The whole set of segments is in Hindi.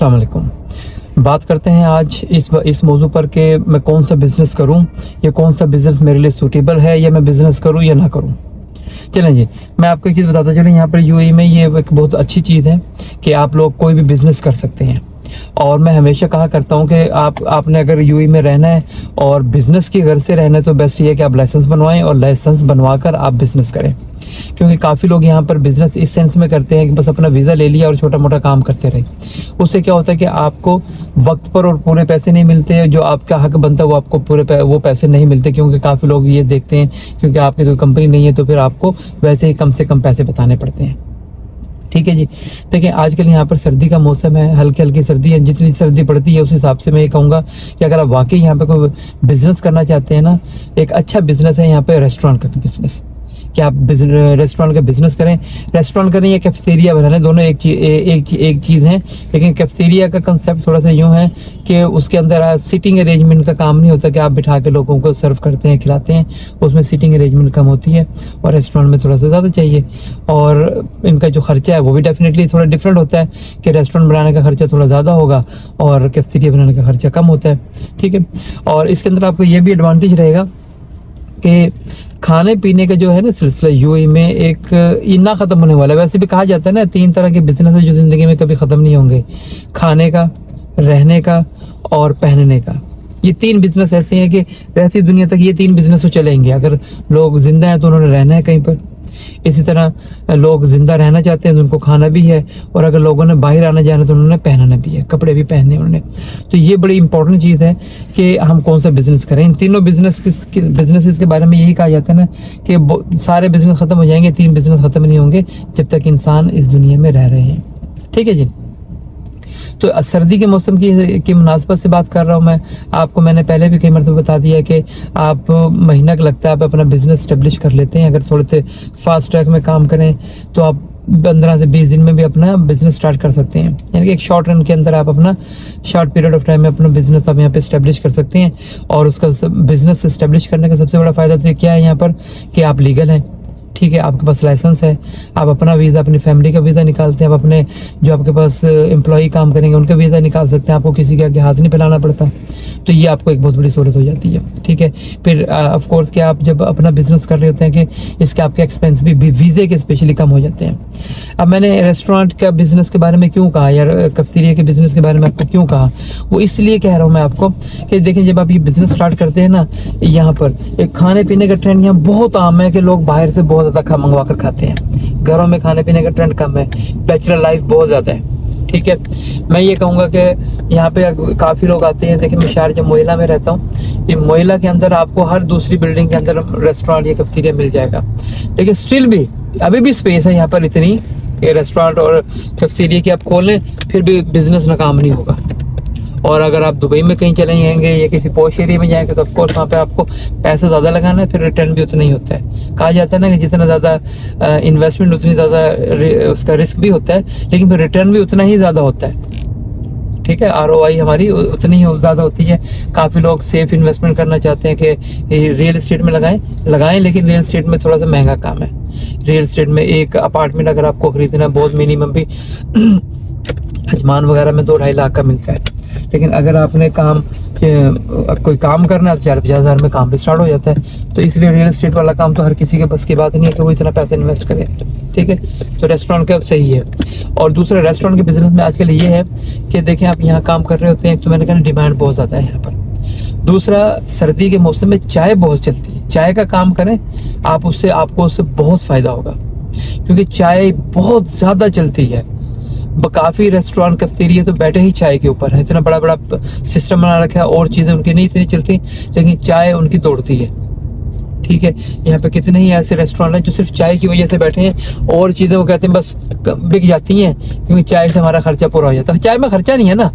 अस्सलाम वालेकुम। बात करते हैं आज इस मौजू पर कि मैं कौन सा बिज़नेस करूं या कौन सा बिज़नेस मेरे लिए सूटेबल है, या मैं बिज़नेस करूं या ना करूं। चलें जी, मैं आपको एक चीज़ बताता चलूं। यहाँ पर यूएई में ये एक बहुत अच्छी चीज़ है कि आप लोग कोई भी बिज़नेस कर सकते हैं। और मैं हमेशा कहा करता हूँ कि आपने अगर यूएई में रहना है और बिज़नेस की घर से रहना है तो बेस्ट ये है कि आप लाइसेंस बनवाएं और लाइसेंस बनवा कर आप बिज़नेस करें। क्योंकि काफ़ी लोग यहाँ पर बिज़नेस इस सेंस में करते हैं कि बस अपना वीज़ा ले लिया और छोटा मोटा काम करते रहे। उससे क्या होता है कि आपको वक्त पर और पूरे पैसे नहीं मिलते, जो आपका हक बनता है वो आपको वो पैसे नहीं मिलते। क्योंकि काफ़ी लोग ये देखते हैं क्योंकि आपकी कोई कंपनी नहीं है तो फिर आपको वैसे ही कम से कम पैसे बताने पड़ते हैं। ठीक है जी। देखिए आजकल यहाँ पर सर्दी का मौसम है, हल्की हल्की सर्दी है। जितनी सर्दी पड़ती है उस हिसाब से मैं ये कहूँगा कि अगर आप वाकई यहाँ पे कोई बिज़नेस करना चाहते हैं ना, एक अच्छा बिज़नेस है यहाँ पे रेस्टोरेंट का बिज़नेस। कि आप रेस्टोरेंट का बिज़नेस करें, रेस्टोरेंट करें या कैफेटेरिया बना लें, दोनों एक चीज़ है। लेकिन कैफेटेरिया का कंसेप्ट थोड़ा सा यूँ है कि उसके अंदर सिटिंग अरेंजमेंट का काम नहीं होता कि आप बिठा के लोगों को सर्व करते हैं, खिलाते हैं। उसमें सिटिंग अरेंजमेंट कम होती है और रेस्टोरेंट में थोड़ा सा ज़्यादा चाहिए। और इनका जो खर्चा है वो भी डेफिनेटली थोड़ा डिफरेंट होता है कि रेस्टोरेंट बनाने का खर्चा थोड़ा ज़्यादा होगा और कैफेटेरिया बनाने का खर्चा कम होता है। ठीक है। और इसके अंदर आपको ये भी एडवांटेज रहेगा कि खाने पीने का जो है ना सिलसिला यूएई में एक ना ख़त्म होने वाला है। वैसे भी कहा जाता है ना 3 तरह के बिजनेस है जो ज़िंदगी में कभी ख़त्म नहीं होंगे, खाने का, रहने का और पहनने का। ये 3 बिजनेस ऐसे हैं कि रहती दुनिया तक ये 3 बिजनेस तो चलेंगे। अगर लोग जिंदा हैं तो उन्होंने रहना है कहीं पर, इसी तरह लोग जिंदा रहना चाहते हैं तो उनको खाना भी है, और अगर लोगों ने बाहर आना जाना तो उन्होंने पहनना भी है, कपड़े भी पहनने उन्होंने। तो ये बड़ी इंपॉर्टेंट चीज़ है कि हम कौन सा बिजनेस करें। इन तीनों बिजनेस के बारे में यही कहा जाता है ना कि सारे बिजनेस खत्म हो जाएंगे, 3 बिजनेस खत्म नहीं होंगे जब तक इंसान इस दुनिया में रह रहे हैं। ठीक है जी। तो सर्दी के मौसम की मुनासबत से बात कर रहा हूँ मैं आपको। मैंने पहले भी कई मरतबा बता दिया कि आप महीना का लगता है आप अपना बिजनेस स्टेब्लिश कर लेते हैं। अगर थोड़े से फास्ट ट्रैक में काम करें तो आप 15 से 20 दिन में भी अपना बिजनेस स्टार्ट कर सकते हैं। यानी कि एक शॉर्ट रन के अंदर आप अपना शॉर्ट पीरियड ऑफ टाइम में अपना बिजनेस आप यहाँ पे स्टेब्लिश कर सकते हैं। और उसका बिजनेस स्टेब्लिश करने का सबसे बड़ा फायदा तो क्या है यहाँ पर कि आप लीगल हैं। ठीक है, आपके पास लाइसेंस है, आप अपना वीज़ा, अपनी फैमिली का वीज़ा निकालते हैं, आप अपने जो आपके पास एम्प्लॉई काम करेंगे उनका वीज़ा निकाल सकते हैं, आपको किसी के आगे हाथ नहीं फैलाना पड़ता। तो ये आपको एक बहुत बड़ी सहूलत हो जाती है। ठीक है। फिर ऑफ कोर्स कि आप जब अपना बिजनेस कर रहे होते हैं कि इसके आपके एक्सपेंस भी वीज़े के स्पेशली कम हो जाते हैं। अब मैंने रेस्टोरेंट का बिज़नेस के बारे में क्यों कहा या कैफेटेरिया के बिज़नेस के बारे में आपको क्यों कहा, वो इसलिए कह रहा हूँ मैं आपको कि देखिए जब आप ये बिज़नेस स्टार्ट करते हैं ना, यहाँ पर एक खाने पीने का ट्रेंड यहाँ बहुत आम है कि लोग बाहर से बहुत ज़्यादा मंगवा कर खाते हैं। घरों में खाने पीने का ट्रेंड कम है, बैचलर लाइफ बहुत ज़्यादा है। ठीक है। मैं ये कहूँगा कि यहाँ पे काफ़ी लोग आते हैं। देखिए मैं शारजा मोइला में रहता हूँ। ये मोइला के अंदर आपको हर दूसरी बिल्डिंग के अंदर रेस्टोरेंट या कैफेटेरिया मिल जाएगा। लेकिन स्टिल भी अभी भी स्पेस है यहाँ पर इतनी कि रेस्टोरेंट और कैफेटेरिया की आप खोल लें फिर भी बिजनेस नाकाम नहीं होगा। और अगर आप दुबई में कहीं चले जाएंगे या किसी पॉश एरिया में जाएंगे तो ऑफकोर्स वहाँ पे आपको पैसा ज़्यादा लगाना है, फिर रिटर्न भी उतना ही होता है। कहा जाता है ना कि जितना ज़्यादा इन्वेस्टमेंट उतनी ज़्यादा उसका रिस्क भी होता है, लेकिन फिर रिटर्न भी उतना ही ज़्यादा होता है। ठीक है। ROI हमारी उतनी ही ज़्यादा होती है। काफ़ी लोग सेफ इन्वेस्टमेंट करना चाहते हैं कि रियल इस्टेट में लगाएं, लेकिन रियल इस्टेट में थोड़ा सा महंगा काम है। रियल इस्टेट में एक अपार्टमेंट अगर आपको खरीदना है बहुत मिनिमम भी अजमान वगैरह में 2-2.5 लाख का मिलता है। लेकिन अगर आपने कोई काम करना है तो 40-50 हज़ार में काम भी स्टार्ट हो जाता है। तो इसलिए रियल एस्टेट वाला काम तो हर किसी के बस की बात नहीं है कि वो इतना पैसा इन्वेस्ट करे। ठीक है। तो रेस्टोरेंट का सही है। और दूसरा रेस्टोरेंट के बिजनेस में आजकल ये है कि देखें आप यहाँ काम कर रहे होते हैं तो मैंने कहा डिमांड बहुत ज़्यादा है यहाँ पर। दूसरा सर्दी के मौसम में चाय बहुत चलती है। चाय का काम करें आप, आपको उससे बहुत फ़ायदा होगा क्योंकि चाय बहुत ज़्यादा चलती है। काफ़ी रेस्टोरेंट कैफेटेरिया तो बैठे ही चाय के ऊपर है, इतना बड़ा बड़ा सिस्टम बना रखा है। और चीज़ें उनकी नहीं इतनी चलती लेकिन चाय उनकी दौड़ती है। ठीक है। यहाँ पे कितने ही ऐसे रेस्टोरेंट हैं जो सिर्फ चाय की वजह से बैठे हैं, और चीज़ें वो कहते हैं बस बिक जाती हैं क्योंकि चाय से हमारा खर्चा पूरा हो जाता है। चाय में खर्चा नहीं है ना,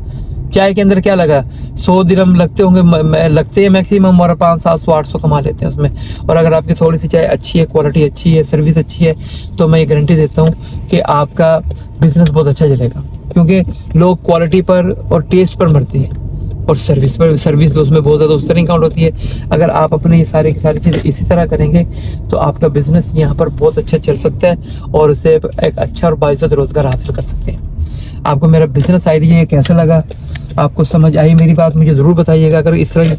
चाय के अंदर क्या लगा 100 दिरहम लगते होंगे, लगते हैं मैक्सिमम, और 500-700-800 कमा लेते हैं उसमें। और अगर आपकी थोड़ी सी चाय अच्छी है, क्वालिटी अच्छी है, सर्विस अच्छी है, तो मैं ये गारंटी देता हूँ कि आपका बिजनेस बहुत अच्छा चलेगा। क्योंकि लोग क्वालिटी पर और टेस्ट पर मरते हैं और सर्विस पर, सर्विस तो उसमें बहुत ज़्यादा उस तरह काउंट होती है। अगर आप अपने ये सारी की सारी चीज़ें इसी तरह करेंगे तो आपका बिजनेस यहाँ पर बहुत अच्छा चल सकता है और उससे एक अच्छा और बाइज़्ज़त रोज़गार हासिल कर सकते हैं। आपको मेरा बिजनेस आइडिया कैसा लगा, आपको समझ आई मेरी बात, मुझे ज़रूर बताइएगा। अगर इस तरह की